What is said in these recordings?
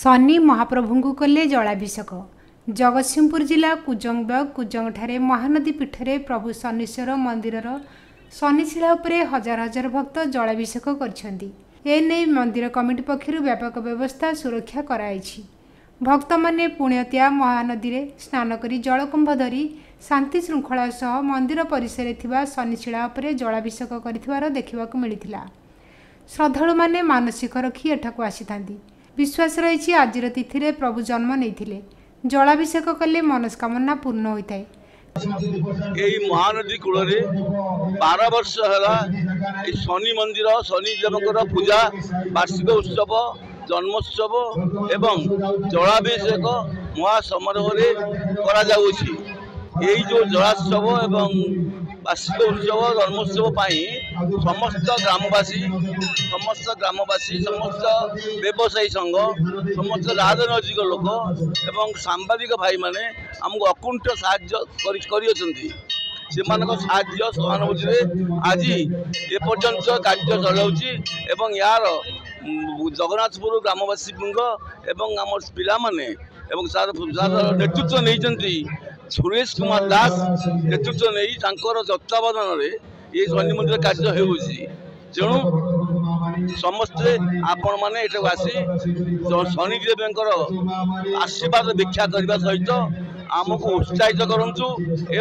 शनि महाप्रभु को कले जलाभिषेक। जगतसिंहपुर जिला कुजंग ब्लॉक कुजंगठारे महानदी पीठरे प्रभु शनीश्वर मंदिर शनिशिला उपरे हजार हजार भक्त जलाभिषेक करछंती। एने मंदिर कमिटी पक्षरु व्यापक व्यवस्था सुरक्षा कराइछि। भक्त माने पुण्यतिया महानदी रे स्नान करी जलकुंभ धरी शांति श्रृंखला सह मंदिर परिसर थिबा शनिशिला उपरे जलाभिषेक करिथिबार देखिबाकू मिलिथिला। श्रद्धालु माने मानसिक रखी एठाकू आसीथांती। विश्वास रही आज तिथि रे प्रभु जन्म नहीं जलाभिषेक कले मनस्कामना पूर्ण होता है। महानदी कूल 12 वर्ष है शनि मंदिर शनि देवकर पूजा वार्षिक उत्सव जन्मोत्सव एवं जलाभिषेक महासमारोह जो जलोत्सव एवं वार्षिक उत्सव जन्मोत्सव समस्त ग्रामवासी समस्त व्यवसायी संघ समस्त राजनैतिक लोक एवं सांबादिक भाई माने आमको अकुंठ साहाय्य सहानुभूति आज एपर्यंत कार्य चलाउछि एवं यार जगन्नाथपुर ग्रामवासी बृंद एवं आम पिला माने एवं नेतृत्व नहीं सुरेश कुमार दास नेतृत्व नहीं तत्वावधान ये शनि मंदिर कार्य तेणु समस्ते आपण मैंने आसी शनिदेव आशीर्वाद भिक्षा करने सहित आमको उत्साहित करूँ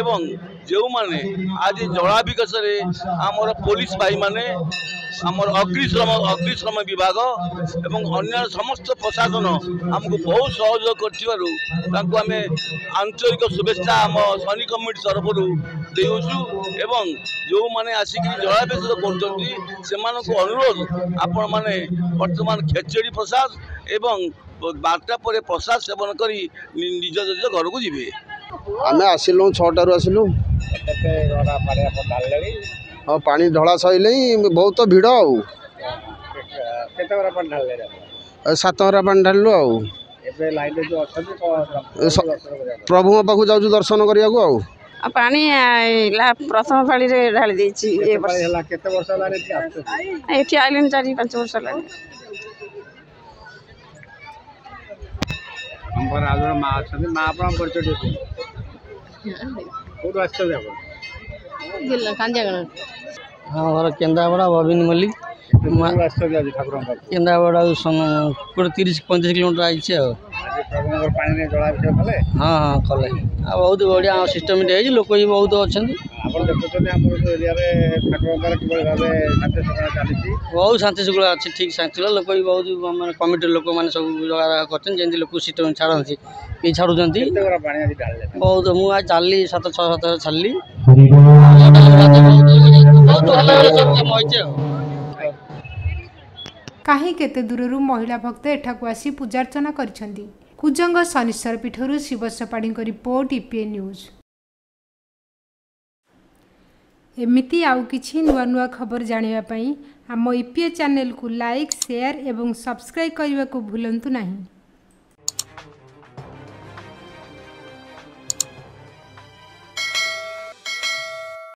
एवं जो माने आज जलाभिषेक आमर पुलिस भाई माने आमर अग्निशम विभाग एवं अन्य समस्त प्रशासन आमको बहुत सहयोग कर आंतरिक शुभेच्छा आम शनि कमिटी तरफ देउछु एवं जो माने आसिक जलाभिषेक कर अनुरोध आपण माने वर्तमान खेचड़ी प्रसाद एवं 12टा पर प्रसाद सेवन करी निज निज घर को जीवे। आम आसिलु 6टारू आसिलु हाँ पानी ढला सैले बहुत भिड़ आउ 7 गरा पानी ढालु आउ प्रभु पाखु जाऊँ दर्शन करने पानी प्रथम पाली ढाली देछि ए वर्ष एठी आइलेन 4-5 वर्ष लागे। हमर आजर मां अछन मां आपन परिचय कोड आछन आपण जिल्ला कांजागण हाँ घर केन्द्रापड़ा बबिन मल्लिक केन्द्रापड़ा 30-35 किलोमीटर आई हाँ हाँ कले बहुत बढ़िया सिस्टम लोक भी बहुत अच्छा बहुत शांति शुक्ला अच्छे ठीक शांति लोक भी बहुत माने कमिटी लोक मैंने सब जगह कर लोक सिस्टम छाड़ती ये छाड़ुं बहुत मुझे चलि 7-6 छाड़ी बहुत भल कहीं केते दूररू महिला भक्त एठाकू आसी पूजार्चना करिसेंती। कुजंग शनिश्वर पीठरू Shiv Sapadi report EPA news. एमिति आउ किछि नुआ नुआ खबर जानिबा पई आम ईपीए चैनल को लाइक शेयर एवं सब्सक्राइब करने को भूलंतु नहीं।